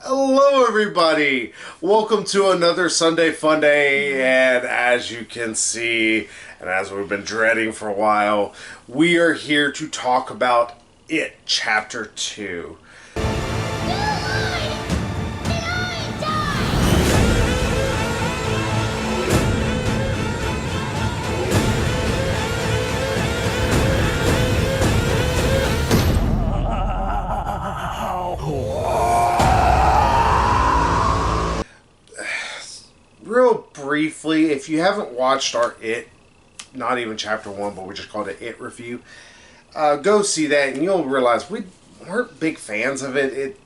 Hello, everybody. Welcome to another Sunday Funday, and as you can see, and as we've been dreading for a while, we are here to talk about It Chapter 2. Real briefly, if you haven't watched our It, not even Chapter 1, but we just called it It review, go see that and you'll realize we weren't big fans of it. It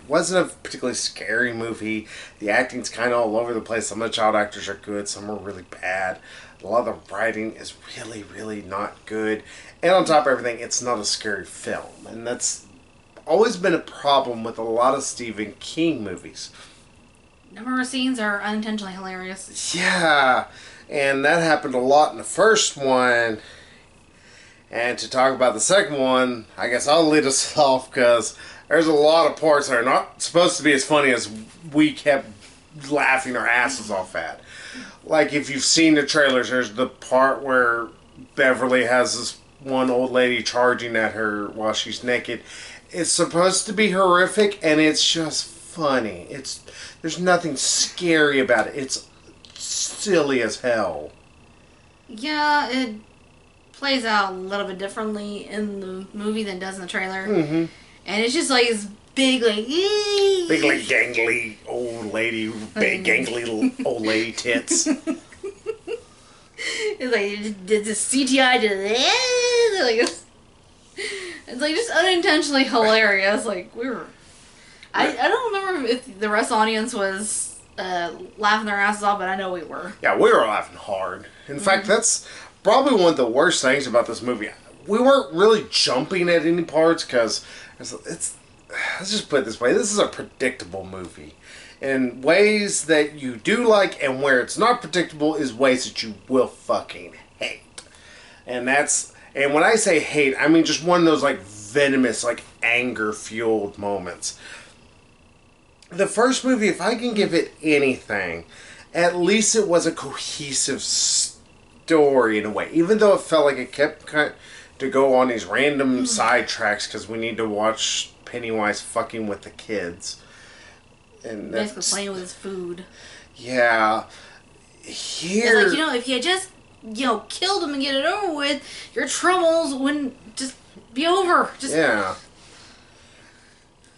wasn't a particularly scary movie. The acting's kind of all over the place. Some of the child actors are good, some are really bad. A lot of the writing is really, really not good. And on top of everything, it's not a scary film. And that's always been a problem with a lot of Stephen King movies. Number of scenes are unintentionally hilarious. Yeah, and that happened a lot in the first one. And to talk about the second one, I guess I'll lead us off because there's a lot of parts that are not supposed to be as funny as we kept laughing our asses off at. Like, if you've seen the trailers, there's the part where Beverly has this one old lady charging at her while she's naked. It's supposed to be horrific, and it's just funny. There's nothing scary about it. It's silly as hell. Yeah, it plays out a little bit differently in the movie than it does in the trailer. Mm-hmm. And it's just like this big, like, big, like, gangly old lady, big, gangly old lady tits. It's like, did the CGI do this? Like, it's like just unintentionally hilarious. Like, I don't remember if the rest of the audience was laughing their asses off, but I know we were. Yeah, we were laughing hard. In fact, that's probably one of the worst things about this movie. We weren't really jumping at any parts because let's just put it this way. This is a predictable movie. In ways that you do like, and where it's not predictable is ways that you will fucking hate. And when I say hate, I mean just one of those like venomous, like anger-fueled moments. The first movie, if I can give it anything, at least it was a cohesive story in a way. Even though it felt like it kept to go on these random sidetracks because we need to watch Pennywise fucking with the kids. And basically playing with his food. Yeah. Here... It's like, if you had just, killed him and get it over with, your troubles wouldn't just be over. Yeah.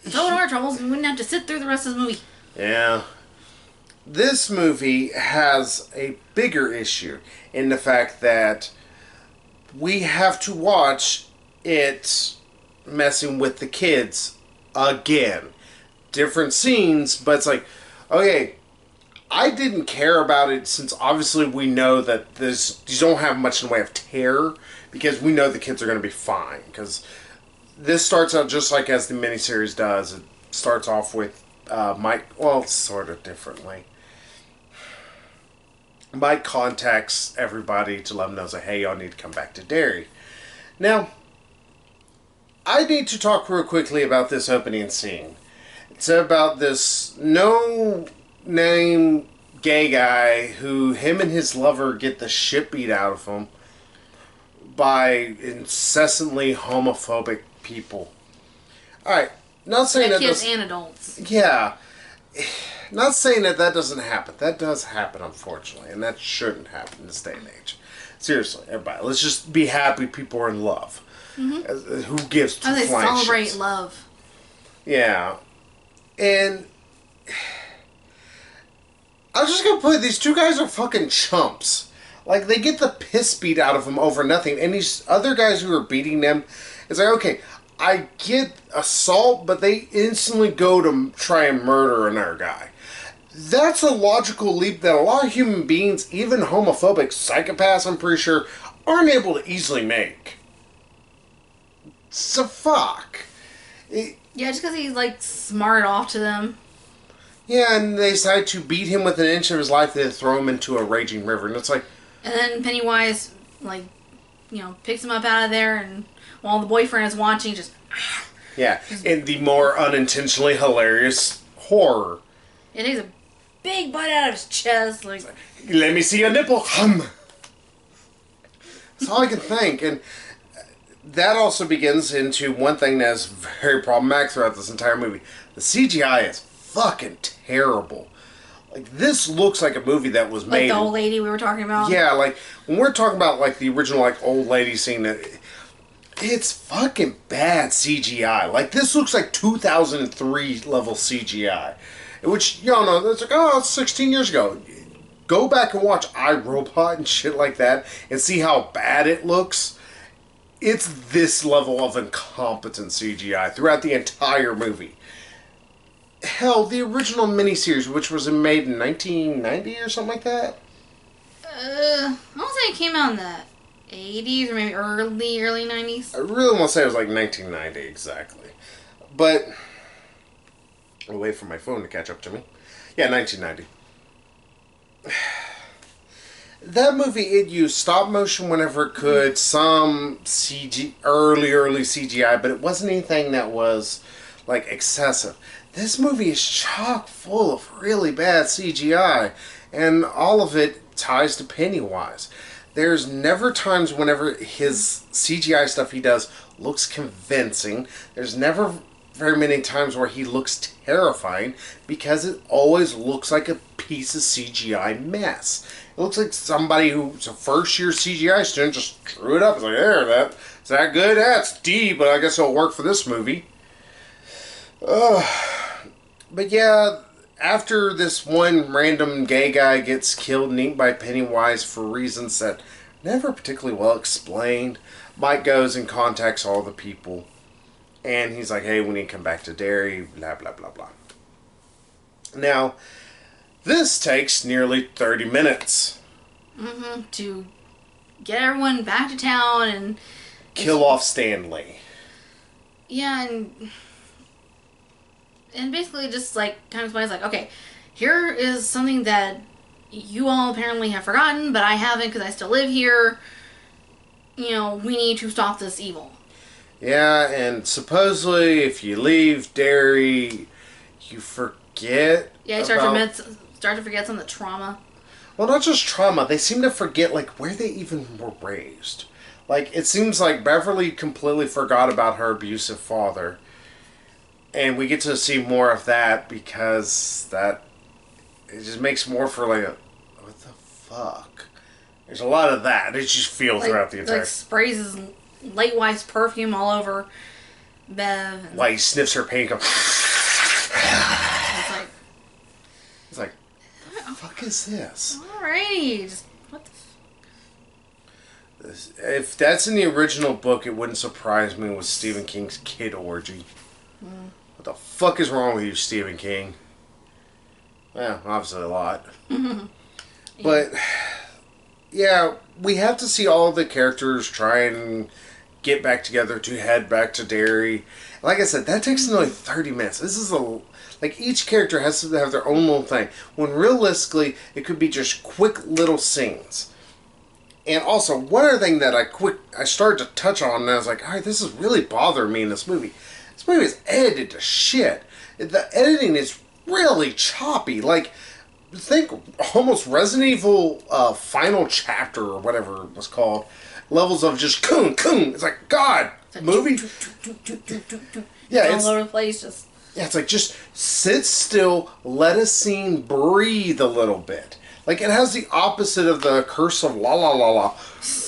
Throw in our troubles and we wouldn't have to sit through the rest of the movie. Yeah. This movie has a bigger issue in the fact that we have to watch it messing with the kids again. Different scenes, but it's like, okay, I didn't care about it since obviously we know that these don't have much in the way of terror because we know the kids are going to be fine because this starts out just like as the miniseries does. It starts off with Mike, well, sort of differently. Mike contacts everybody to let them know, hey, y'all need to come back to Derry. Now, I need to talk real quickly about this opening scene. It's about this no-name gay guy who him and his lover get the shit beat out of him by incessantly homophobic people. Alright, not saying that kids and adults. Yeah. Not saying that doesn't happen. That does happen, unfortunately. And that shouldn't happen in this day and age. Seriously, everybody. Let's just be happy people are in love. Mm-hmm. Who gives two flying shits? Celebrate love. Yeah. And I was just going to put it, these two guys are fucking chumps. Like, they get the piss beat out of them over nothing. And these other guys who are beating them, it's like, okay, I get assault, but they instantly go to try and murder another guy. That's a logical leap that a lot of human beings, even homophobic psychopaths, I'm pretty sure, aren't able to easily make. So fuck. Yeah, just because he's like smart off to them. Yeah, and they decide to beat him with an inch of his life, they throw him into a raging river, and it's like... And then Pennywise, picks him up out of there, and while the boyfriend is watching, just... Yeah, in the more unintentionally hilarious horror. It takes a big bite out of his chest. Like, let me see your nipple. Hum. That's all I can think. And that also begins into one thing that's very problematic throughout this entire movie. The CGI is fucking terrible. Like, this looks like a movie that was made... Like the old lady we were talking about? Yeah, like, when we're talking about, like, the original, like, old lady scene, it's fucking bad CGI. Like, this looks like 2003 level CGI. Which, y'all know, it's like, oh, it's 16 years ago. Go back and watch iRobot and shit like that and see how bad it looks. It's this level of incompetent CGI throughout the entire movie. Hell, the original miniseries, which was made in 1990 or something like that? I want to say it came out in the 80s or maybe early 90s. I really want to say it was like 1990 exactly. But I'll wait for my phone to catch up to me. Yeah, 1990. That movie, it used stop motion whenever it could, some early CGI, but it wasn't anything that was, like, excessive. This movie is chock full of really bad CGI, and all of it ties to Pennywise. There's never times whenever his CGI stuff he does looks convincing. There's never very many times where he looks terrifying, because it always looks like a piece of CGI mess. It looks like somebody who's a first-year CGI student just drew it up. It's like, there, is that good? That's D, but I guess it'll work for this movie. But yeah, after this one random gay guy gets killed and eaten by Pennywise for reasons that never particularly well explained, Mike goes and contacts all the people. And he's like, hey, we need to come back to Derry, blah, blah, blah, blah. Now, this takes nearly 30 minutes. Mm-hmm. To get everyone back to town and... kill off Stanley. Yeah, and basically just, like, kind of explains, like, okay, here is something that you all apparently have forgotten, but I haven't because I still live here. You know, we need to stop this evil. Yeah, and supposedly if you leave Derry, you forget. Yeah, you start to forget some of the trauma. Well, not just trauma. They seem to forget, like, where they even were raised. Like, it seems like Beverly completely forgot about her abusive father. And we get to see more of that because it just makes more for, like, what the fuck? There's a lot of that. They just feel throughout the entire... Like, sprays his late wife's perfume all over Bev. Like, he sniffs her paint and goes... It's like, what the fuck is this? Alrighty. Just, what the fuck? If that's in the original book, it wouldn't surprise me with Stephen King's kid orgy. Mm. What the fuck is wrong with you, Stephen King? Well, obviously a lot. But, yeah, we have to see all the characters try and get back together to head back to Derry. Like I said, that takes nearly 30 minutes. This is like, each character has to have their own little thing. When realistically, it could be just quick little scenes. And also, one other thing that I started to touch on, and I was like, alright, this is really bothering me in this movie. This movie is edited to shit. The editing is really choppy. Like, think almost Resident Evil Final Chapter, or whatever it was called. Levels of just coon. It's like, God, movie. Yeah, it's all over the place. Just yeah, it's like, just sit still, let a scene breathe a little bit. Like, it has the opposite of the Curse of La La La La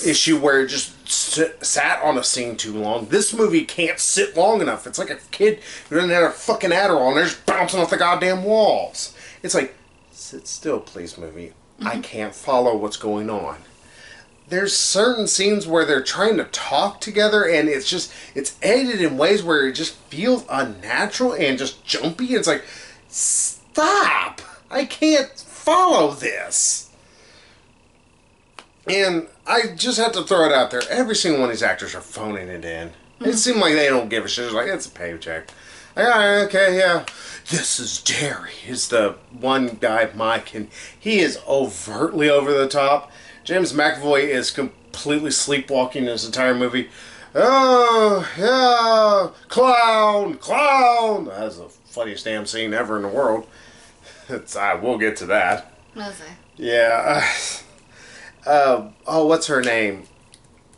issue where it just sat on a scene too long. This movie can't sit long enough. It's like a kid who doesn't have a fucking Adderall and they're just bouncing off the goddamn walls. It's like, sit still, please, movie. I can't follow what's going on. There's certain scenes where they're trying to talk together and it's edited in ways where it just feels unnatural and just jumpy. It's like, stop! I can't follow this. And I just have to throw it out there. Every single one of these actors are phoning it in. It seems like they don't give a shit. It's like, it's a paycheck. Yeah, okay, yeah. This is Derry, is the one guy, Mike, and he is overtly over the top. James McAvoy is completely sleepwalking this entire movie. oh, yeah, clown. That's the funniest damn scene ever in the world. We'll get to that. What was I? Yeah. What's her name?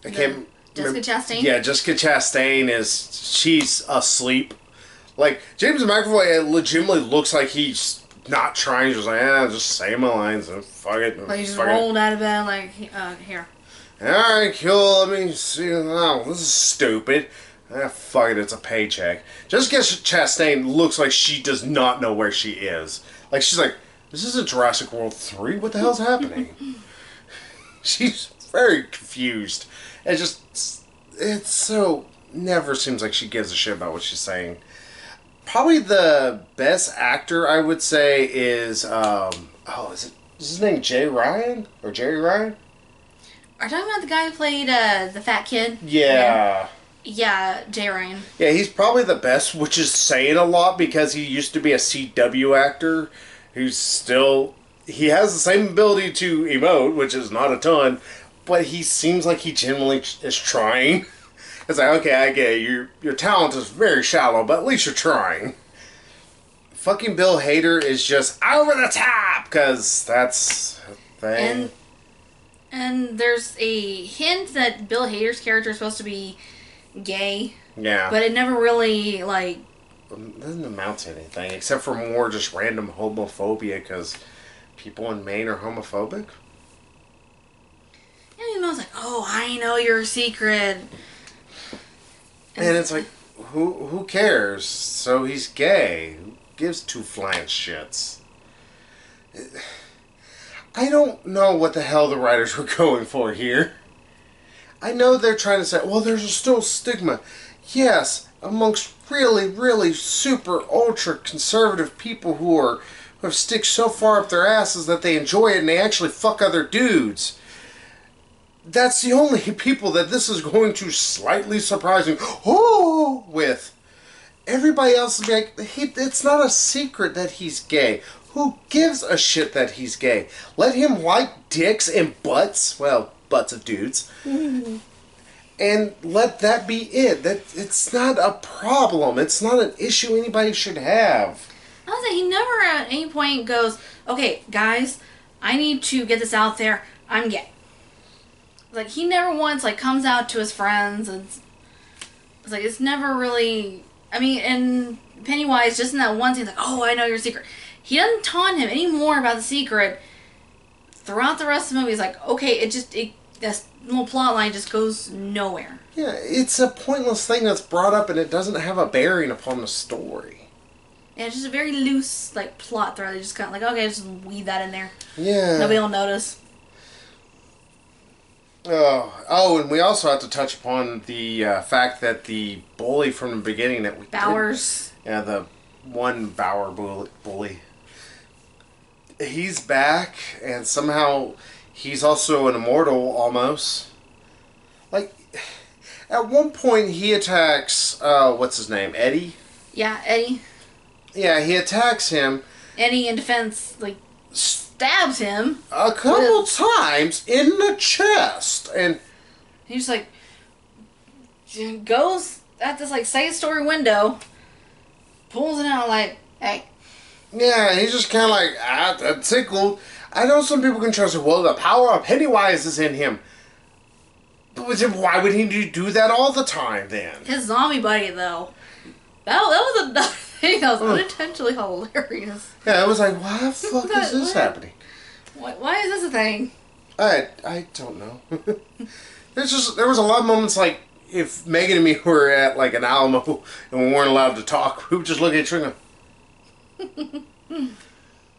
I can't Jessica Chastain? Yeah, Jessica Chastain she's asleep. Like, James McAvoy legitimately looks like he's not trying. He's just like, just say my lines and fuck it. Like, he's just rolled out of bed, like, here. Alright, cool, let me see. Oh, this is stupid. Fuck it, it's a paycheck. Jessica Chastain looks like she does not know where she is. Like, she's like, this isn't Jurassic World 3? What the hell's happening? She's very confused. It so never seems like she gives a shit about what she's saying. Probably the best actor, I would say, is is his name Jay Ryan? Or Jerry Ryan? Are you talking about the guy who played the fat kid? Yeah. Yeah, Jay Ryan. Yeah, he's probably the best, which is saying a lot because he used to be a CW actor who's still... He has the same ability to emote, which is not a ton, but he seems like he genuinely is trying. It's like, okay, I get it. Your talent is very shallow, but at least you're trying. Fucking Bill Hader is just over the top, because that's a thing. And there's a hint that Bill Hader's character is supposed to be gay. Yeah. But it never really, like... It doesn't amount to anything, except for more just random homophobia, because people in Maine are homophobic. And he was like, oh, I know your secret. And it's like, who cares? So he's gay. Who gives two flying shits? I don't know what the hell the writers were going for here. I know they're trying to say, well, there's still stigma. Yes, amongst really, really super ultra conservative people who have stick so far up their asses that they enjoy it and they actually fuck other dudes. That's the only people that this is going to slightly surprising with. Everybody else is like, it's not a secret that he's gay. Who gives a shit that he's gay? Let him like dicks and butts. Well, butts of dudes. And let that be it. It's not a problem. It's not an issue anybody should have. I was like, he never at any point goes, okay, guys, I need to get this out there. I'm gay. Like, he never once, like, comes out to his friends, and it's like, it's never really, I mean, and Pennywise, just in that one scene, like, oh, I know your secret. He doesn't taunt him anymore about the secret. Throughout the rest of the movie, he's like, okay, this little plot line just goes nowhere. Yeah, it's a pointless thing that's brought up, and it doesn't have a bearing upon the story. Yeah, it's just a very loose, like, plot thread. They just kind of like, okay, just weave that in there. Yeah. Nobody will notice. And we also have to touch upon the fact that the bully from the beginning that we Bowers. the one Bower bully. He's back, and somehow he's also an immortal almost. Like, at one point he attacks, what's his name, Eddie? Yeah, Eddie. Yeah, he attacks him. Eddie, in defense, like, stabs him a couple times in the chest, and he just like goes at this like second story window, pulls it out like, hey. Yeah, he's just kind of like tickled. I know some people can trust it. Well, the power of Pennywise is in him. But why would he do that all the time then? His zombie buddy though, that was another thing that was unintentionally hilarious. Yeah, it was like, why the fuck is this happening? Why is this a thing? I don't know. There was a lot of moments like if Megan and me were at like an Alamo and we weren't allowed to talk, we would just look at each other and go,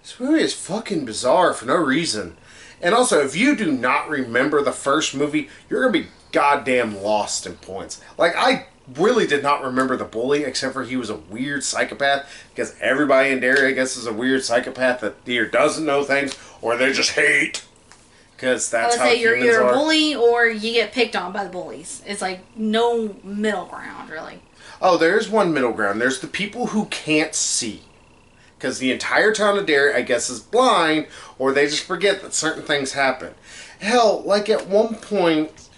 this movie is fucking bizarre for no reason. And also, if you do not remember the first movie, you're going to be goddamn lost in points. Like, I really did not remember the bully, except for he was a weird psychopath, because everybody in Derry, I guess, is a weird psychopath that either doesn't know things, or they just hate. Because that's how humans are. You're a bully, or you get picked on by the bullies. It's like no middle ground, really. Oh, there's one middle ground. There's the people who can't see. Because the entire town of Derry, I guess, is blind, or they just forget that certain things happen. Hell, like at one point,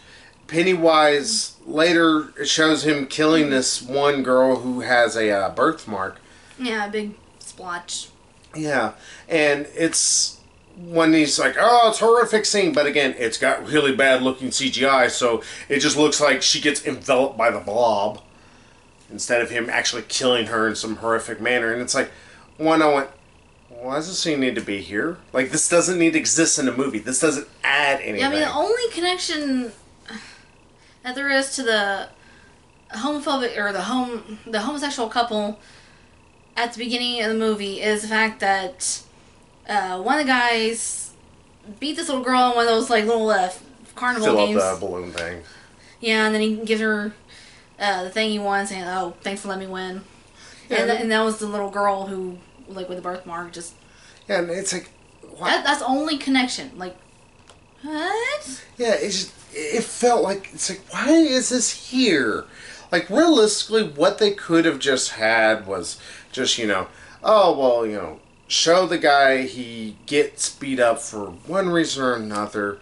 Pennywise, later, it shows him killing this one girl who has a birthmark. Yeah, a big splotch. Yeah, and it's when he's like, oh, it's a horrific scene, but again, it's got really bad looking CGI, so it just looks like she gets enveloped by the blob instead of him actually killing her in some horrific manner. And it's like, one, I went, why does this scene need to be here? Like, this doesn't need to exist in a movie. This doesn't add anything. Yeah, I mean, the only connection that there is to the homophobic or the homosexual couple at the beginning of the movie is the fact that one of the guys beat this little girl in one of those like little carnival games. Fill up the balloon thing. Yeah, and then he gives her the thing he won, saying, "Oh, thanks for letting me win." Yeah, and that was the little girl who, like, with the birthmark, just. Yeah, and it's like, that's the only connection. Like, what? Yeah, it felt like, it's like, why is this here? Like, realistically, what they could have just had was just, oh, well, show the guy he gets beat up for one reason or another.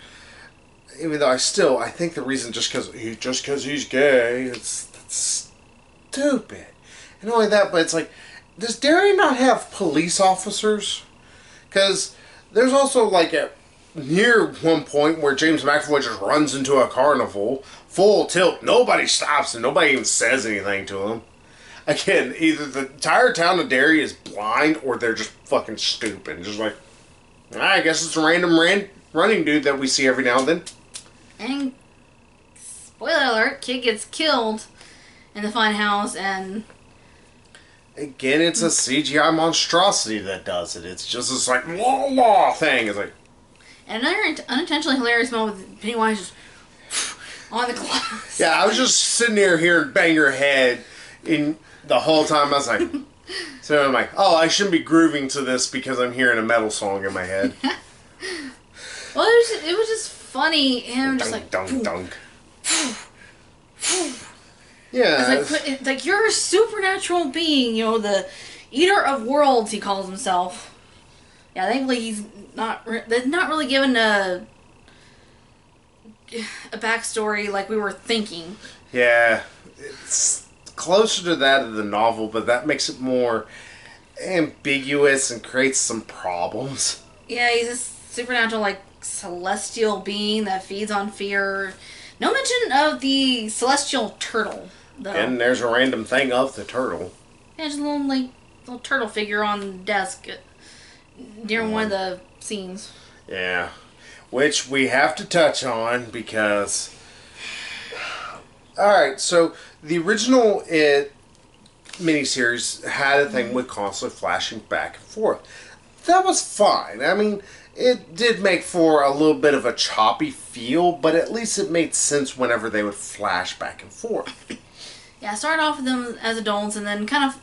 Even though I think the reason just because he's gay, that's stupid. And not only that, but it's like, does Derry not have police officers? Because there's also like near one point where James McAvoy just runs into a carnival, full tilt, nobody stops and nobody even says anything to him. Again, either the entire town of Derry is blind or they're just fucking stupid. Just like, I guess it's a random running dude that we see every now and then. And, spoiler alert, kid gets killed in the fun house, and... Again, it's a CGI monstrosity that does it. It's just this, like, la thing. It's like... And another unintentionally hilarious moment with Pennywise just on the glass. Yeah, I was just sitting there hearing bang your head in the whole time. I was like... So I'm like, oh, I shouldn't be grooving to this because I'm hearing a metal song in my head. Well, it was just funny, him just like... Dunk, dunk. Yeah. It's like, you're a supernatural being, the eater of worlds, he calls himself. Yeah, thankfully he's not really given a backstory like we were thinking. Yeah, it's closer to that of the novel, but that makes it more ambiguous and creates some problems. Yeah, he's a supernatural, like, celestial being that feeds on fear. No mention of the celestial turtle, though. And there's a random thing of the turtle. Yeah, just a little turtle figure on the desk during one of the scenes. Yeah, which we have to touch on because... Alright, so the original miniseries had a thing with constantly flashing back and forth. That was fine. I mean, it did make for a little bit of a choppy feel, but at least it made sense whenever they would flash back and forth. Yeah, I started off with them as adults and then kind of,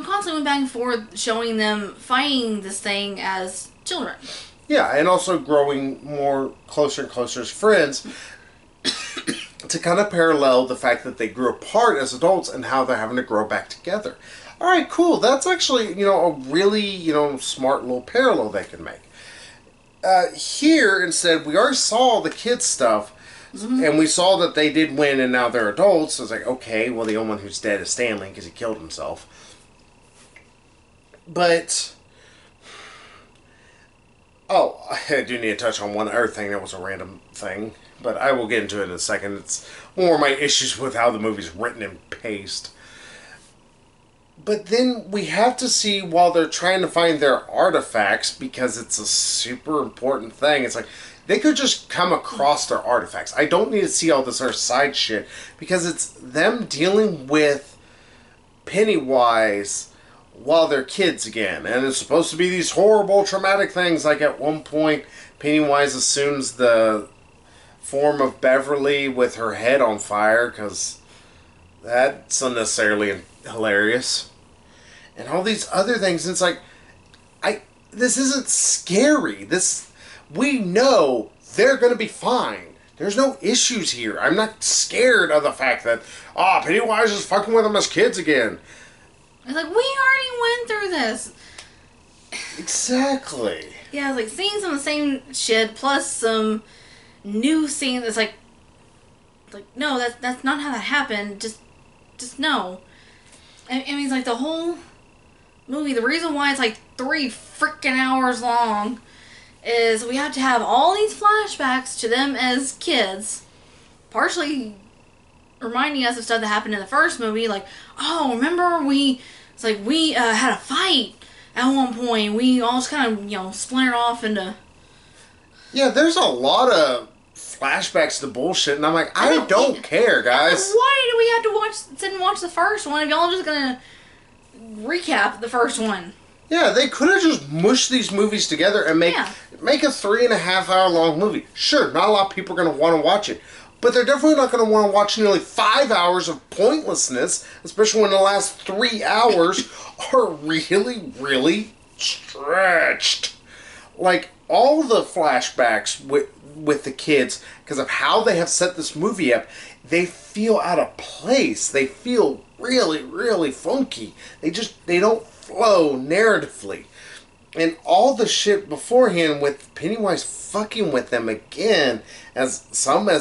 constantly went back and forth showing them fighting this thing as children. Yeah, and also growing more closer and closer as friends to kind of parallel the fact that they grew apart as adults and how they're having to grow back together. All right, cool. That's actually, a really, smart little parallel they can make. Here, instead, we already saw the kids' stuff, and we saw that they did win, and now they're adults. So it's like, okay, well, the only one who's dead is Stanley because he killed himself. But, I do need to touch on one other thing that was a random thing, but I will get into it in a second. It's more of my issues with how the movie's written and paced. But then we have to see while they're trying to find their artifacts, because it's a super important thing. It's like, they could just come across their artifacts. I don't need to see all this other side shit, because it's them dealing with Pennywise while they're kids again. And it's supposed to be these horrible, traumatic things. Like at one point, Pennywise assumes the form of Beverly with her head on fire, because that's unnecessarily hilarious. And all these other things. It's like, this isn't scary. We know they're going to be fine. There's no issues here. I'm not scared of the fact that, Pennywise is fucking with them as kids again. It's like, we already went through this. Exactly. Yeah, it's like seeing some of the same shit plus some new scenes. It's like, like, no, that's not how that happened. Just no. And I mean, it's like the whole movie. The reason why it's like 3 freaking hours long is we have to have all these flashbacks to them as kids, partially reminding us of stuff that happened in the first movie. Like, oh, remember we had a fight at one point. We all just kind of splintered off into. Yeah, there's a lot of flashbacks to bullshit, and I'm like, I don't care, guys. Why do we have to sit and watch the first one if y'all are just gonna recap the first one? Yeah, they could have just mushed these movies together and make a 3.5 hour long movie. Sure, not a lot of people are going to want to watch it, but they're definitely not going to want to watch nearly 5 hours of pointlessness, especially when the last 3 hours are really, really stretched. Like, all the flashbacks with the kids, because of how they have set this movie up, they feel out of place. They feel really, really funky. They don't flow narratively. And all the shit beforehand with Pennywise fucking with them again, as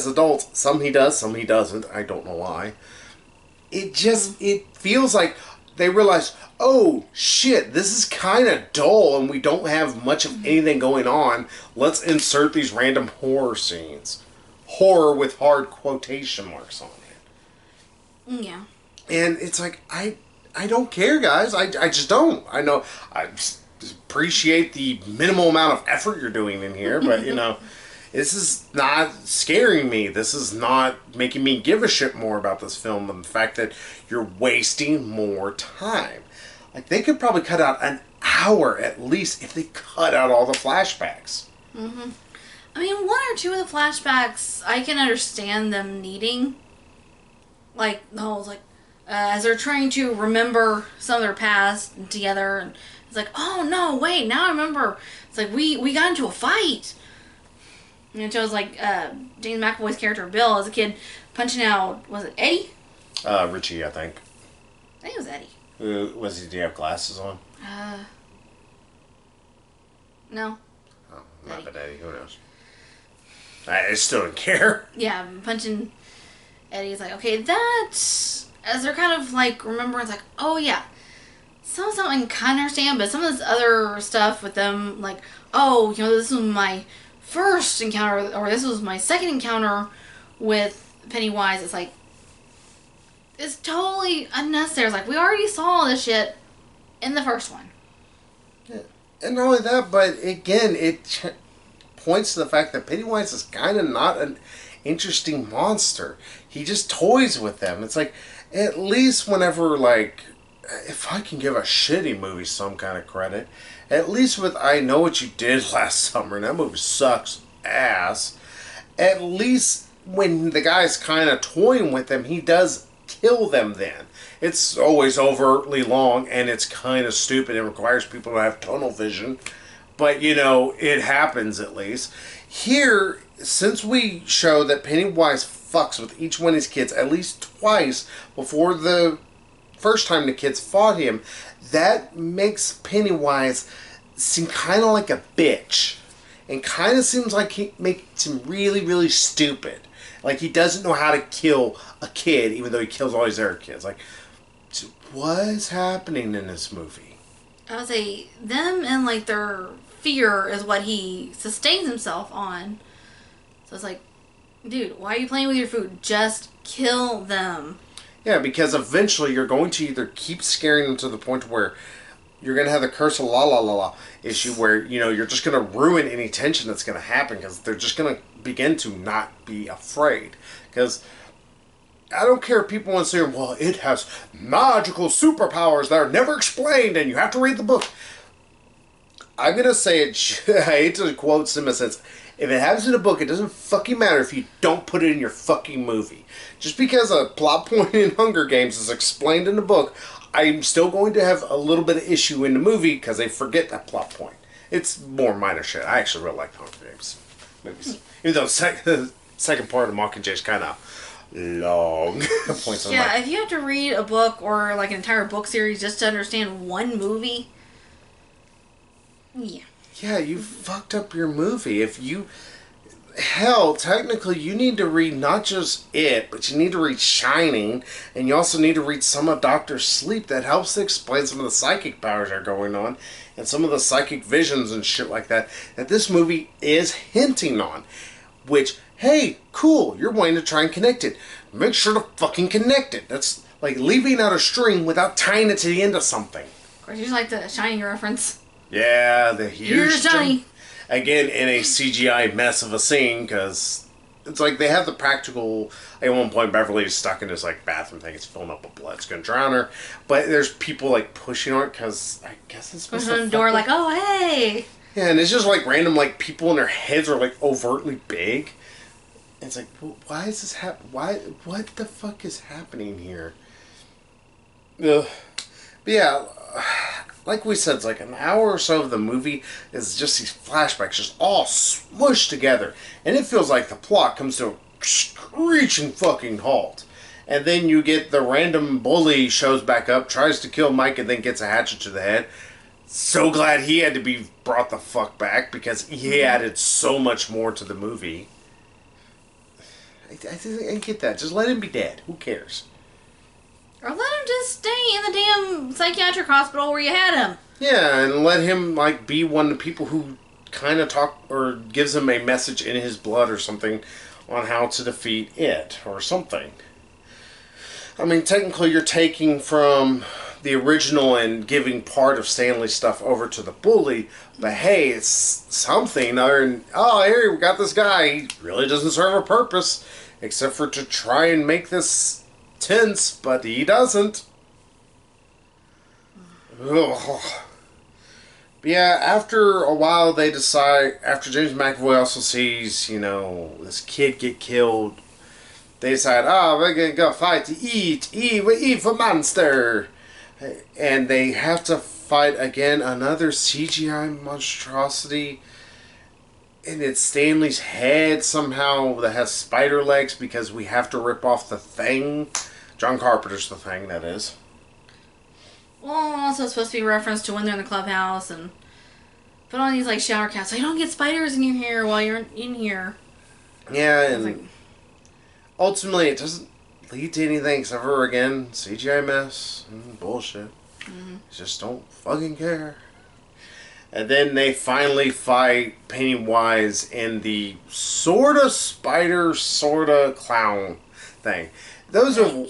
adults, some he does, some he doesn't. I don't know why. It feels like they realize, oh shit, this is kind of dull and we don't have much of anything going on. Let's insert these random horror scenes. Horror with hard quotation marks on it. Yeah. And it's like, I don't care, guys. I just don't. I know, I appreciate the minimal amount of effort you're doing in here, but this is not scaring me. This is not making me give a shit more about this film than the fact that you're wasting more time. Like, they could probably cut out an hour at least if they cut out all the flashbacks. Mm-hmm. I mean, 1 or 2 of the flashbacks, I can understand them needing. Like, the whole, as they're trying to remember some of their past together, and it's like, oh no, wait, now I remember. It's like, we got into a fight. And it shows, James McAvoy's character, Bill, as a kid, punching out, was it Eddie? Richie, I think. I think it was Eddie. Did he have glasses on? No. Oh, not but Eddie, who knows? I still don't care. Yeah, punching Eddie's like, okay, that's... As they're kind of, remembering, it's like, oh, yeah. Some of I can kind of understand, but some of this other stuff with them, this was my first encounter, or this was my second encounter with Pennywise. It's it's totally unnecessary. It's we already saw this shit in the first one. Yeah. And not only that, but again, it points to the fact that Pennywise is kind of not an interesting monster. He just toys with them. It's at least whenever, if I can give a shitty movie some kind of credit, at least with I Know What You Did Last Summer, and that movie sucks ass, at least when the guy's kind of toying with them, he does kill them then. It's always overtly long, and it's kind of stupid. It requires people to have tunnel vision, but, it happens at least. Here, since we show that Pennywise fucks with each one of his kids at least twice before the first time the kids fought him, that makes Pennywise seem kind of like a bitch. And kind of seems like he makes him really, really stupid. Like he doesn't know how to kill a kid, even though he kills all his other kids. What is happening in this movie? I would say them and their fear is what he sustains himself on. So it's dude, why are you playing with your food? Just kill them. Yeah, because eventually you're going to either keep scaring them to the point where you're going to have the curse of la la la la issue where, you're just going to ruin any tension that's going to happen because they're just going to begin to not be afraid. Because I don't care if people want to say, well, it has magical superpowers that are never explained and you have to read the book. I'm going to say it, I hate to quote Sim in a sense, if it happens in a book, it doesn't fucking matter if you don't put it in your fucking movie. Just because a plot point in Hunger Games is explained in the book, I'm still going to have a little bit of issue in the movie because they forget that plot point. It's more minor shit. I actually really like Hunger Games movies. Even though the second part of Mockingjay is kind of long. Points yeah, if you have to read a book or an entire book series just to understand one movie, yeah. Yeah, you fucked up your movie. If you... hell, technically, you need to read not just it, but you need to read Shining, and you also need to read some of Doctor Sleep that helps to explain some of the psychic powers that are going on, and some of the psychic visions and shit like that this movie is hinting on. Which, hey, cool, you're wanting to try and connect it. Make sure to fucking connect it. That's like leaving out a string without tying it to the end of something. Of course, you just like the Shining reference. Yeah, the huge... Here's Johnny. Again, in a CGI mess of a scene, because it's like they have the practical... At one point, Beverly is stuck in this like bathroom thing. It's filling up with blood. It's going to drown her. But there's people like pushing on it, because I guess it's supposed pushing to... on the door like, oh, hey! Yeah, and it's just like random like people and their heads are like overtly big. And it's like, why is this what the fuck is happening here? Ugh. But yeah, like we said, it's like an hour or so of the movie is just these flashbacks just all smushed together. And it feels like the plot comes to a screeching fucking halt. And then you get the random bully shows back up, tries to kill Mike, and then gets a hatchet to the head. So glad he had to be brought the fuck back, because he added so much more to the movie. I get that. Just let him be dead. Who cares? Or let him just stay in the damn psychiatric hospital where you had him. Yeah, and let him like be one of the people who kind of talk or gives him a message in his blood or something on how to defeat it or something. I mean, technically you're taking from the original and giving part of Stanley's stuff over to the bully, but hey, it's something other than, oh, here, we got this guy. He really doesn't serve a purpose, except for to try and make this tense, but he doesn't. Ugh. But yeah, after a while they decide, after James McAvoy also sees, this kid get killed, they decide, oh, we're gonna go fight to eat, we eat for monster. And they have to fight again another CGI monstrosity. And it's Stanley's head somehow that has spider legs because we have to rip off the Thing. John Carpenter's The Thing, that is. Well, also it's supposed to be a reference to when they're in the clubhouse and put on these like shower caps so you don't get spiders in your hair while you're in here. Yeah, and ultimately it doesn't lead to anything except for, again, CGI mess and bullshit. Mm-hmm. Just don't fucking care. And then they finally fight Pennywise in the sorta spider, sorta clown thing. Those are...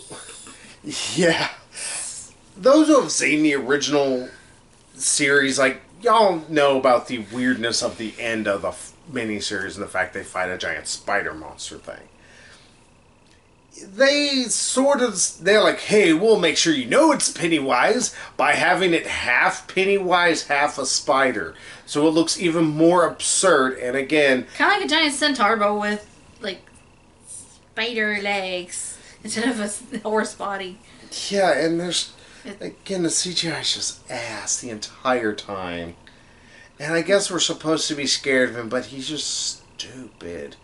Yeah. Those who have seen the original series, like, y'all know about the weirdness of the end of the miniseries and the fact they fight a giant spider monster thing. They're like, hey, we'll make sure you know it's Pennywise by having it half Pennywise, half a spider. So it looks even more absurd, and again... kind of like a giant centaur, but with, like, spider legs instead of a horse body. Yeah, and there's... Again, the CGI is just ass the entire time. And I guess we're supposed to be scared of him, but he's just stupid.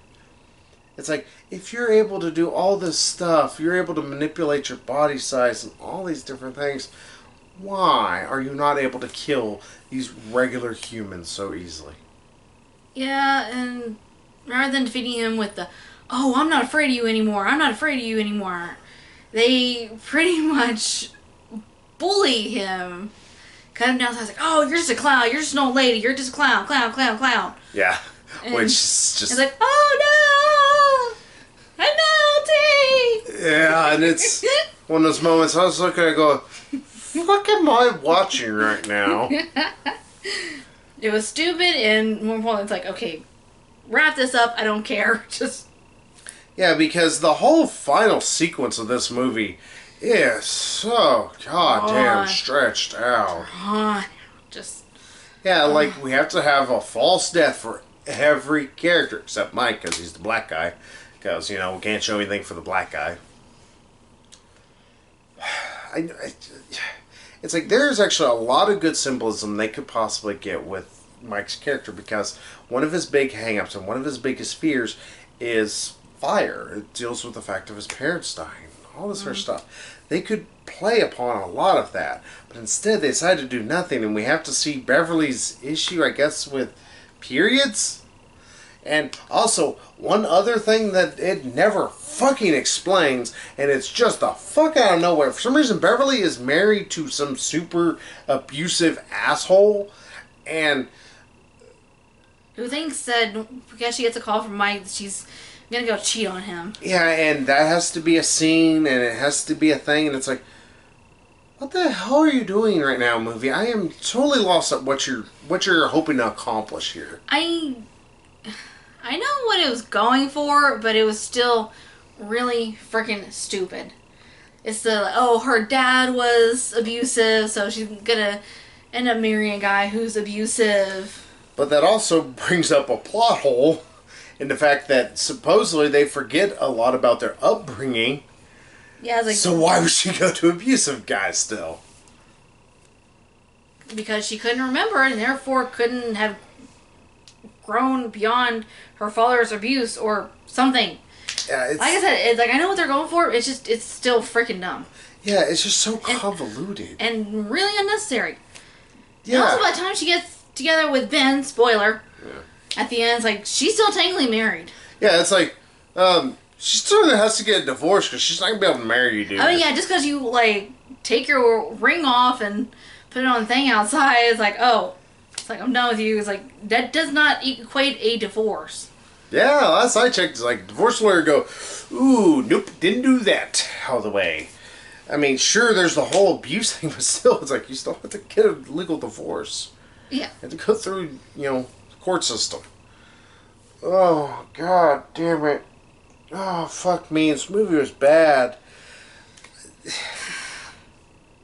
It's like, if you're able to do all this stuff, you're able to manipulate your body size and all these different things, why are you not able to kill these regular humans so easily? Yeah, and rather than defeating him with the, oh, I'm not afraid of you anymore, I'm not afraid of you anymore, they pretty much bully him. Cut him down, so I was like, oh, you're just a clown, you're just an old lady, you're just a clown, clown, clown, clown. Yeah, and which is just... It's like, oh no! I'm melting! Yeah, and it's one of those moments I was looking at go, what am I watching right now? It was stupid, and more importantly, it's like, okay, wrap this up, I don't care. Just... Yeah, because the whole final sequence of this movie is so goddamn stretched out. Just... Yeah, like, we have to have a false death for every character, except Mike, because he's the black guy. Because, we can't show anything for the black guy. It's like, there's actually a lot of good symbolism they could possibly get with Mike's character, because one of his big hang-ups and one of his biggest fears is fire. It deals with the fact of his parents dying, all this sort of stuff. They could play upon a lot of that, but instead they decided to do nothing, and we have to see Beverly's issue, I guess, with periods? And also, one other thing that it never fucking explains, and it's just the fuck out of nowhere. For some reason, Beverly is married to some super abusive asshole, and who thinks that because she gets a call from Mike, she's gonna go cheat on him. yeah, and that has to be a scene, and it has to be a thing, and it's like, what the hell are you doing right now, movie? I am totally lost at what you're hoping to accomplish here. I know what it was going for, but it was still really freaking stupid. It's her dad was abusive, so she's gonna end up marrying a guy who's abusive. But that also brings up a plot hole in the fact that supposedly they forget a lot about their upbringing. Yeah, so why would she go to abusive guys still? Because she couldn't remember and therefore couldn't have grown beyond her father's abuse or something. Yeah, like I said, it's like I know what they're going for. It's still freaking dumb. Yeah, it's just so convoluted and really unnecessary. Yeah. And also, by the time she gets together with Ben, spoiler, at the end, it's like she's still technically married. Yeah, it's like she still has to get a divorce because she's not gonna be able to marry you, dude. I mean, yeah, just because you take your ring off and put it on the thing outside, it's like, oh. It's like, I'm done with you. It's like, that does not equate a divorce. Yeah, last I checked, it's like, divorce lawyer go, ooh, nope, didn't do that all the way. I mean, sure, there's the whole abuse thing, but still, it's like, you still have to get a legal divorce. Yeah. You have to go through, the court system. Oh, god damn it. Oh, fuck me, this movie was bad.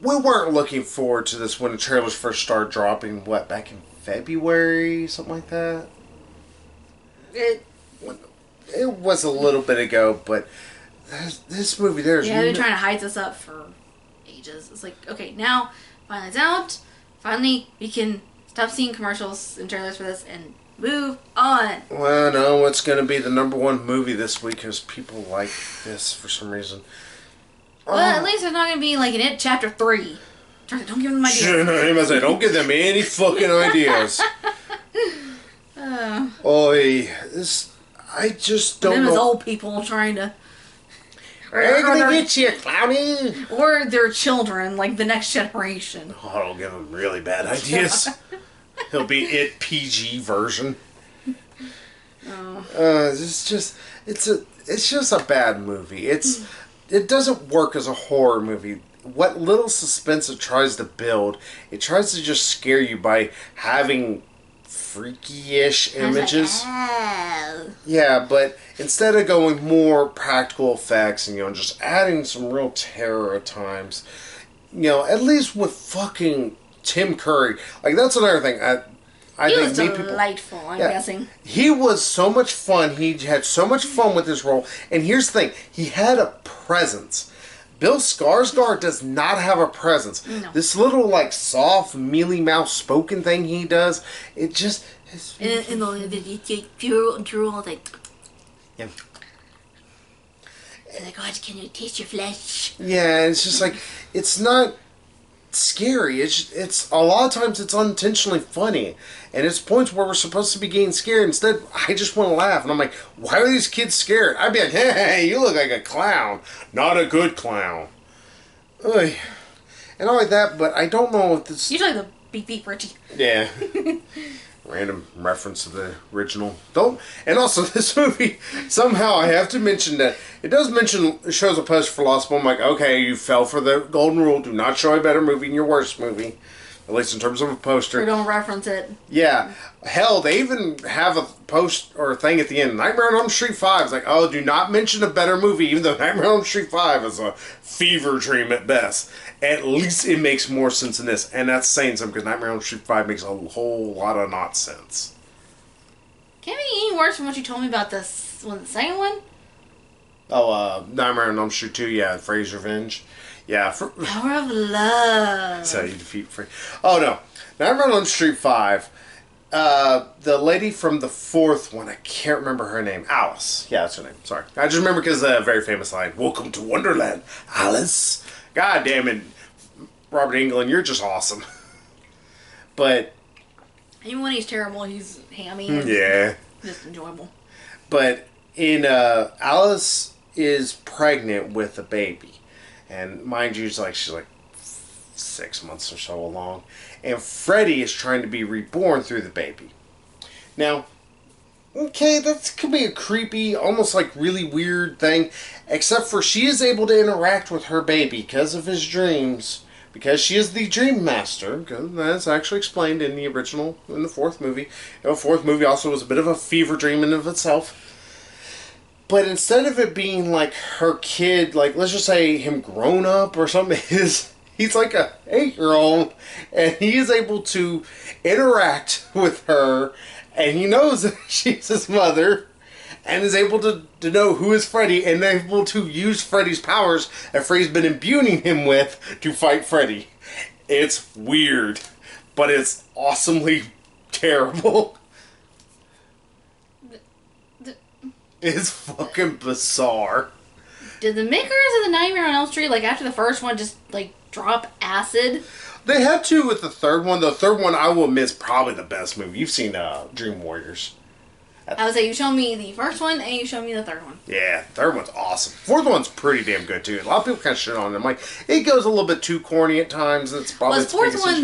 We weren't looking forward to this when the trailers first started dropping, back in February, something like that? It was a little bit ago, but this movie, there's... Yeah, they've been trying to hide this up for ages. It's like, okay, now, finally it's out. Finally, we can stop seeing commercials and trailers for this and move on. Well, no, it's going to be the #1 movie this week because people like this for some reason. Well, at least there's not going to be like an It Chapter 3. Don't give them ideas. Sure, don't give them any fucking ideas. I just don't know. Them as old people trying to... We're gonna get you, Clowny! Or their children, like the next generation. Oh, don't give them really bad ideas. He'll be It PG version. It's just a bad movie. It doesn't work as a horror movie. What little suspense it tries to build, it tries to just scare you by having freaky-ish images. Yeah, but instead of going more practical effects and just adding some real terror at times, at least with fucking Tim Curry, like that's another thing. He was delightful, I'm guessing. He was so much fun. He had so much fun with his role. And here's the thing. He had a presence. Bill Skarsgård does not have a presence. No. This little, soft, mealy-mouthed spoken thing he does, it just... And the drool, like... Yeah. Like, God, can you taste your flesh? Yeah, it's just like, it's not scary. It's a lot of times it's unintentionally funny, and it's points where we're supposed to be getting scared. Instead, I just want to laugh, and I'm like, why are these kids scared? I'd be like, hey, you look like a clown, not a good clown. Ugh. And all like that, but I don't know if this... You like the beep beep Richie. Yeah. Random reference to the original. And also this movie, somehow I have to mention that it does mention it shows a poster for Lost, but I'm like, okay, you fell for the golden rule. Do not show a better movie than your worst movie. At least in terms of a poster. Or don't reference it. Yeah. Hell, they even have a post or a thing at the end. Nightmare on Elm Street 5 is like, oh, do not mention a better movie, even though Nightmare on Elm Street 5 is a fever dream at best. At least it makes more sense in this. And that's saying something, because Nightmare on Elm Street 5 makes a whole lot of not sense. Can't be any worse from what you told me about the second one? Oh, Nightmare on Elm Street 2, yeah, Freddy's Revenge. Yeah. Power of Love. That's how you defeat Freddy. Oh, no. Nightmare on Elm Street 5, the lady from the fourth one, I can't remember her name. Alice. Yeah, that's her name. Sorry. I just remember because a very famous line, "Welcome to Wonderland, Alice." God damn it. Robert Englund, you're just awesome. But... Even when he's terrible, he's hammy. Yeah. Just enjoyable. But in Alice is pregnant with a baby, and mind you, she's like 6 months or so along, and Freddy is trying to be reborn through the baby. Now, okay, that could be a creepy, almost like really weird thing, except for she is able to interact with her baby because of his dreams. Because she is the Dream Master, because that's actually explained in the original, in the fourth movie. The fourth movie also was a bit of a fever dream in of itself. But instead of it being like her kid, like let's just say him grown up or something, he's like a 8-year-old, and he is able to interact with her, and he knows that she's his mother, and is able to know who is Freddy, and able to use Freddy's powers that Freddy's been imbuing him with to fight Freddy. It's weird, but it's awesomely terrible. It's fucking bizarre. Did the makers of the Nightmare on Elm Street, like after the first one, just like drop acid? They had to with the third one. The third one, I will admit, is probably the best movie. You've seen Dream Warriors. I would say you showed me the first one and you showed me the third one. Yeah, third one's awesome. Fourth one's pretty damn good too. A lot of people kind of shit on it. I'm like, it goes a little bit too corny at times. It's probably was fourth one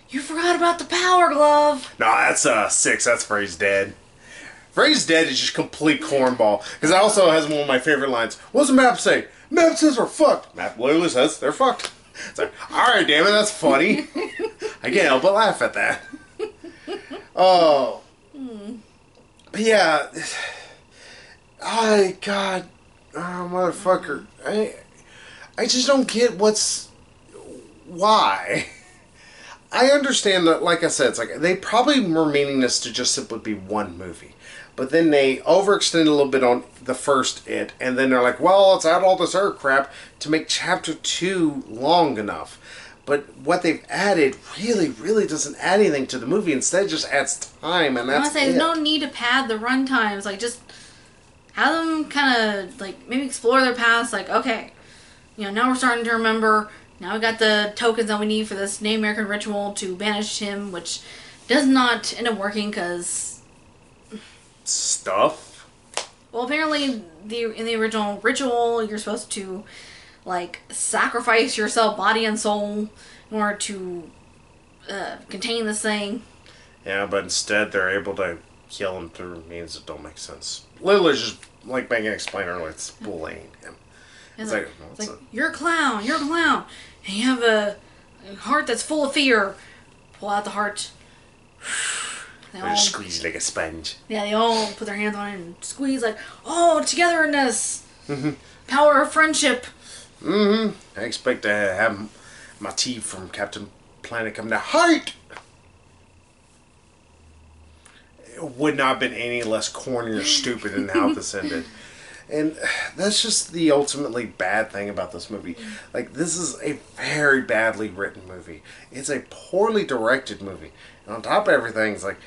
you forgot about the power glove? No, that's 6. That's Freddy's Dead. Freddy's Dead is just complete cornball. Because it also has one of my favorite lines. What's the map say? Map says we're fucked. Map literally says they're fucked. It's like, alright, damn it, that's funny. I can't help but laugh at that. Oh. But yeah. God. Oh, motherfucker. I just don't get why. I understand that, like I said, it's like they probably were meaning this to just simply be one movie. But then they overextend a little bit on the first It, and then they're like, well, let's add all this other crap to make Chapter 2 long enough. But what they've added really, really doesn't add anything to the movie. Instead, it just adds time, and that's it. There's no need to pad the run times. Like, just have them kind of, like, maybe explore their past. Like, okay, now we're starting to remember. Now we got the tokens that we need for this Native American ritual to banish him, which does not end up working because... Stuff? Well, apparently, in the original ritual, you're supposed to, like, sacrifice yourself, body and soul, in order to contain this thing. Yeah, but instead they're able to kill him through means that don't make sense. Literally just, like Megan explained earlier, it's bullying him. It's like you're a clown, and you have a heart that's full of fear. Pull out the heart. They just squeeze like a sponge. Yeah, they all put their hands on it and squeeze like, oh, togetherness. Power of friendship. I expect to have my tea from Captain Planet come to heart. It would not have been any less corny or stupid in how this ended. And that's just the ultimately bad thing about this movie. Like, this is a very badly written movie. It's a poorly directed movie. And on top of everything, it's like,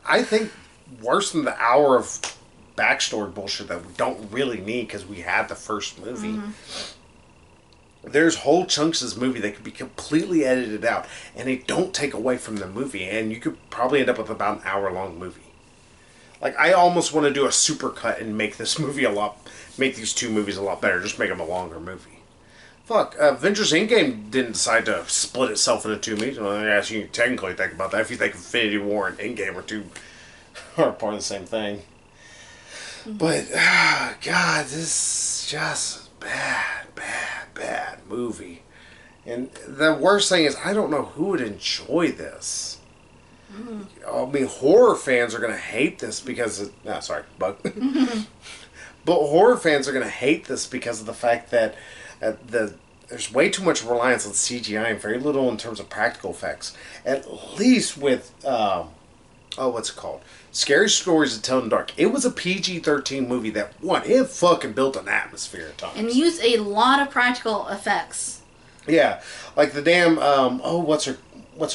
I think worse than the hour of backstory bullshit that we don't really need because we had the first movie. There's whole chunks of this movie that could be completely edited out, and they don't take away from the movie, and you could probably end up with about an hour-long movie. Like, I almost want to do a supercut and make this movie make these two movies a lot better. Just make them a longer movie. Fuck, Avengers Endgame didn't decide to split itself into two movies. Well, I guess you can technically think about that if you think Infinity War and Endgame are part of the same thing. But, God, this is just bad movie. And the worst thing is, I don't know who would enjoy this. I mean, horror fans are going to hate this because... bug. But horror fans are going to hate this because of the fact that there's way too much reliance on CGI and very little in terms of practical effects. At least with... what's it called? Scary Stories to Tell in the Dark. It was a PG-13 movie that, it fucking built an atmosphere at times. And used a lot of practical effects. Yeah. Like the damn... what's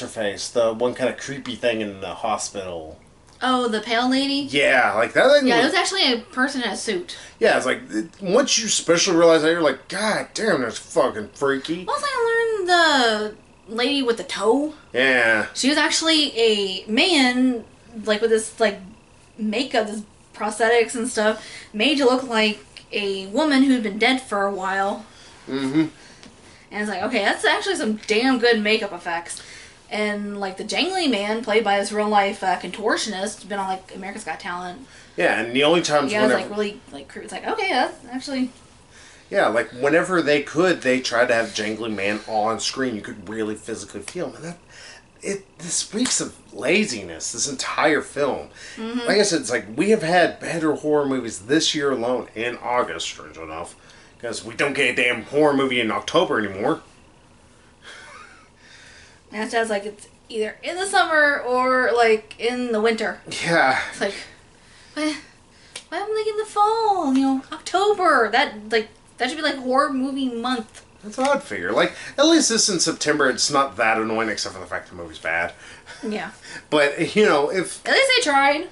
her face? The one kind of creepy thing in the hospital. Oh, the pale lady? Yeah, like that thing. Yeah, it was actually a person in a suit. Yeah, it's like, once you especially realize that, you're like, God damn, that's fucking freaky. Once I learned the lady with the toe. Yeah. She was actually a man, like, with this, like, makeup, this prosthetics and stuff, made you look like a woman who'd been dead for a while. Mm-hmm. And it's like, okay, that's actually some damn good makeup effects. And, like, the jangly man, played by this real-life contortionist, been on, like, America's Got Talent. Yeah, and the only times yeah, whenever... like, really, like, crew. It's like, okay, that's actually... Yeah, like, whenever they could, they tried to have jangly man on screen. You could really physically feel him. And this reeks of laziness, this entire film. Mm-hmm. Like I said, it's like, we have had better horror movies this year alone, in August, strange enough. Because we don't get a damn horror movie in October anymore. And it sounds like it's either in the summer or, like, in the winter. Yeah. It's like, why am I in the fall? You know, October. That should be, like, horror movie month. That's what I'd figure. Like, at least this in September, it's not that annoying, except for the fact the movie's bad. Yeah. But, you know, if... At least they tried.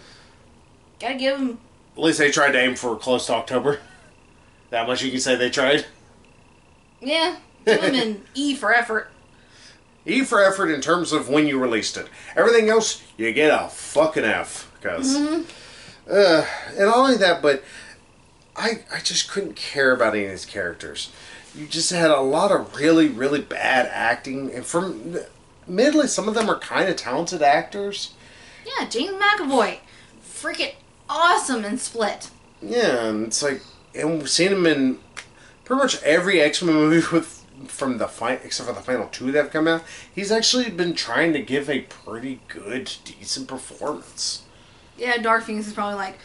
Gotta give them... At least they tried to aim for close to October. That much you can say they tried? Yeah. Give them an E for effort. E for effort in terms of when you released it. Everything else, you get a fucking F. Because, and not only that, but I just couldn't care about any of these characters. You just had a lot of really, really bad acting. And admittedly, some of them are kind of talented actors. Yeah, James McAvoy. Freaking awesome in Split. Yeah, and it's like, and we've seen him in pretty much every X-Men movie except for the final two that have come out. He's actually been trying to give a pretty good, decent performance. Yeah, Dark Phoenix is probably like,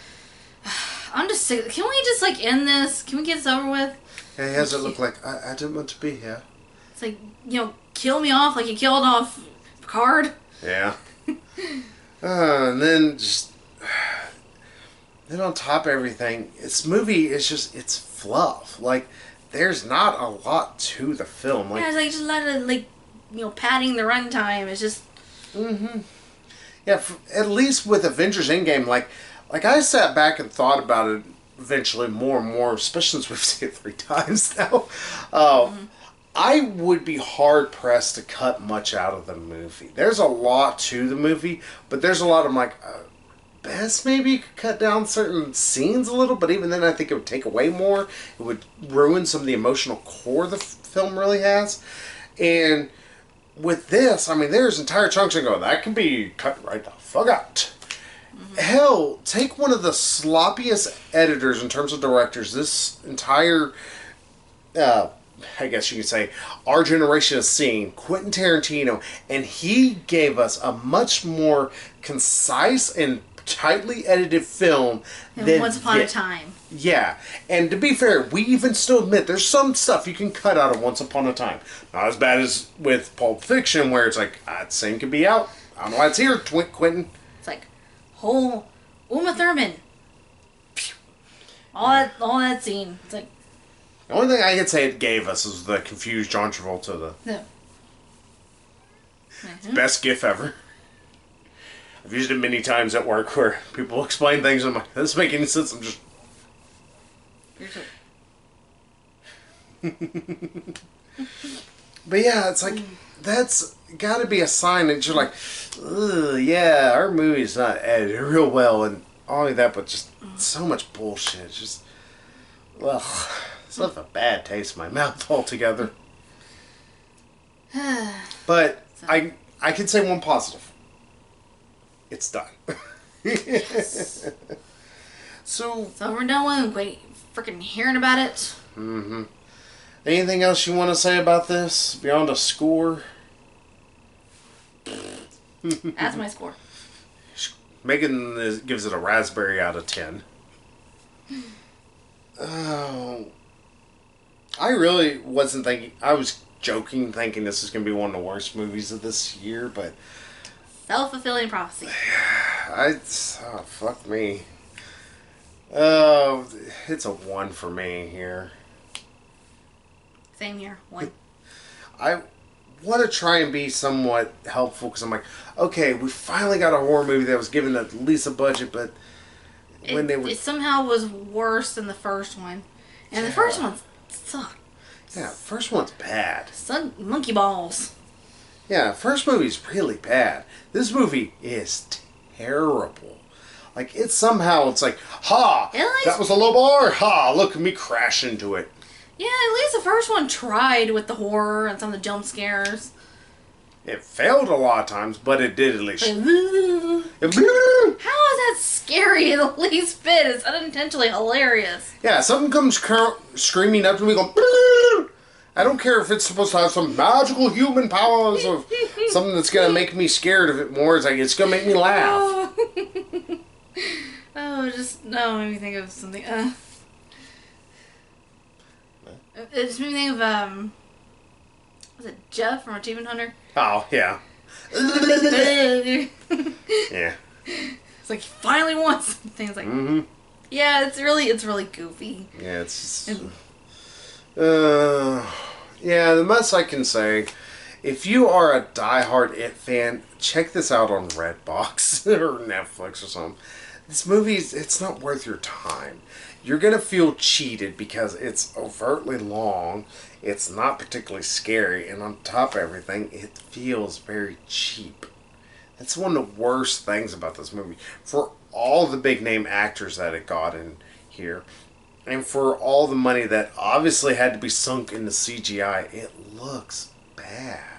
I'm just sick. Can we just, like, end this? Can we get this over with? Yeah, he has it look like, I didn't want to be here. It's like, you know, kill me off like you killed off Picard. Yeah. And then just... Then on top of everything, this movie is just, it's fluff. Like, there's not a lot to the film. Like, yeah, it's like just a lot of, like, you know, padding the runtime. It's just... Mm-hmm. Yeah, at least with Avengers Endgame, like I sat back and thought about it eventually more and more, especially since we've seen it 3 times now. I would be hard-pressed to cut much out of the movie. There's a lot to the movie, but there's a lot of, like... best maybe you could cut down certain scenes a little, but even then I think it would take away more. It would ruin some of the emotional core the film really has. And with this, I mean, there's entire chunks that go, that can be cut right the fuck out. Mm-hmm. Hell, take one of the sloppiest editors in terms of directors this entire, I guess you could say, our generation has seen, Quentin Tarantino, and he gave us a much more concise and tightly edited film than Once Upon a Time. Yeah, and to be fair, we even still admit there's some stuff you can cut out of Once Upon a Time. Not as bad as with Pulp Fiction, where it's like, that same could be out. I don't know why it's here, Quentin. It's like, whole Uma Thurman. All that scene. It's like... The only thing I could say it gave us is the confused John Travolta. Best gif ever. I've used it many times at work where people explain things and I'm like, that doesn't make any sense. I'm just... But yeah, it's like, that's got to be a sign that you're like, ugh, yeah, our movie's not edited real well and all of that, but just so much bullshit. It's just, ugh, it's left a bad taste in my mouth altogether. But I can say one positive. It's done. Yes. So we're done with wait, freaking hearing about it. Mm-hmm. Anything else you want to say about this beyond a score? That's my score. Megan gives it a raspberry out of 10. Oh, I really wasn't thinking. I was joking, thinking this is going to be one of the worst movies of this year, but self-fulfilling prophecy. Fuck me. It's a 1 for me here. Same here. 1. I want to try and be somewhat helpful because I'm like, okay, we finally got a horror movie that was given at least a budget, but it somehow was worse than the first one, and the first one sucked. Yeah, first one's bad. Monkey balls. Yeah, first movie's really bad. This movie is terrible. Like, it's somehow, it's like, ha! At least- That was a low bar! Ha! Look at me crash into it. Yeah, at least the first one tried with the horror and some of the jump scares. It failed a lot of times, but it did at least. How is that scary at least bit? It's unintentionally hilarious. Yeah, something comes screaming up to me going, I don't care if it's supposed to have some magical human powers or something that's going to make me scared of it more. It's like, it's going to make me laugh. No, it made me think of something. It just made me think of, was it Jeff from Achievement Hunter? Oh, yeah. Yeah. It's like, he finally won something. It's like, yeah, it's really goofy. Yeah, it's just, yeah, the most I can say, if you are a diehard It fan, check this out on Redbox or Netflix or something. This movie, it's not worth your time. You're going to feel cheated because it's overtly long, it's not particularly scary, and on top of everything, it feels very cheap. That's one of the worst things about this movie. For all the big name actors that it got in here, and for all the money that obviously had to be sunk into CGI, it looks bad.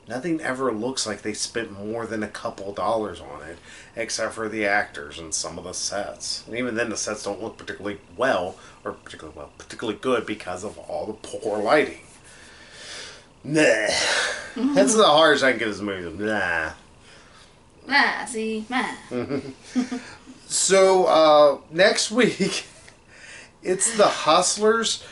Nothing ever looks like they spent more than a couple dollars on it, except for the actors and some of the sets. And even then, the sets don't look particularly particularly good because of all the poor lighting. Nah. That's the hardest I can give this movie. Nah. So, next week, it's The Hustlers,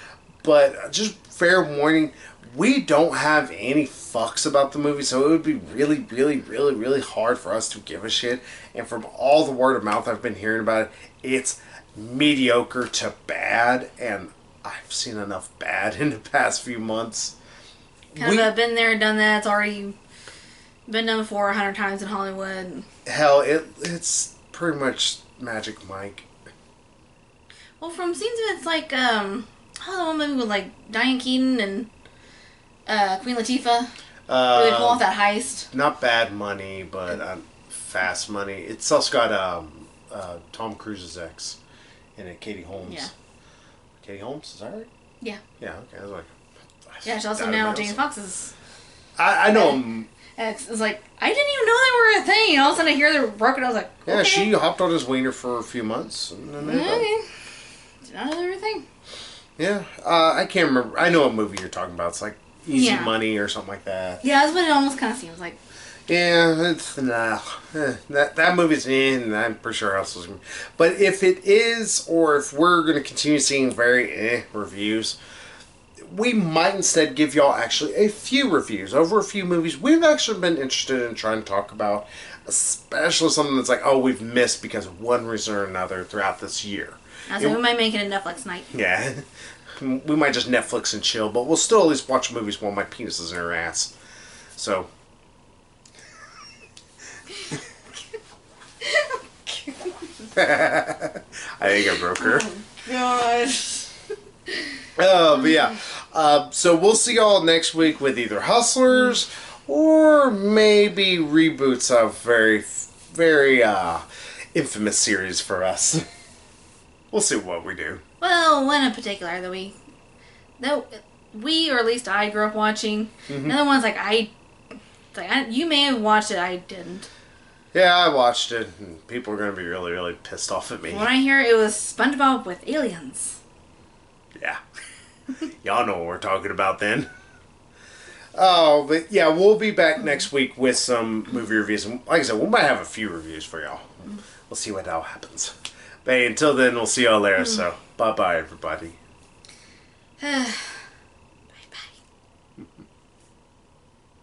but just fair warning, we don't have any fucks about the movie, so it would be really, really, really, really hard for us to give a shit. And from all the word of mouth I've been hearing about it, it's mediocre to bad, and I've seen enough bad in the past few months. Kind of been there, done that. It's already been done before 100 times in Hollywood. Hell, it's pretty much Magic Mike. Well, from scenes of it's like, the one movie with like Diane Keaton and Queen Latifah. Where they pull off that heist. Not Bad Money, but Fast Money. It's also got Tom Cruise's ex in it, Katie Holmes. Yeah. Katie Holmes, is that right? Yeah. Yeah, okay. I was like... Yeah, she's also now Jamie Foxx's... I know him. It's like, I didn't even know they were a thing. And all of a sudden I hear they're broken. I was like, okay. Yeah, she hopped on his wiener for a few months. And then Did not know they were a thing. Yeah. I can't remember. I know what movie you're talking about. It's like Easy Money or something like that. Yeah, that's what it almost kind of seems like. Yeah, it's that movie's in. I'm pretty sure else was. But if it is, or if we're going to continue seeing very reviews, we might instead give y'all actually a few reviews over a few movies we've actually been interested in trying to talk about, especially something that's like, oh, we've missed because of one reason or another throughout this year. We might make it a Netflix night. Yeah. We might just Netflix and chill, but we'll still at least watch movies while my penis is in her ass. So. I think I broke her. Oh, God. But yeah. So we'll see y'all next week with either Hustlers or maybe reboots of very, very infamous series for us. We'll see what we do. Well, one in particular that we, or at least I grew up watching. Another one's you may have watched it, I didn't. Yeah, I watched it, and people are going to be really, really pissed off at me. When I hear it was SpongeBob with aliens. Yeah. Y'all know what we're talking about then. Oh, but yeah, we'll be back next week with some movie reviews. And like I said, we might have a few reviews for y'all. We'll see what all happens. But hey, until then, we'll see y'all later. So, bye-bye, everybody.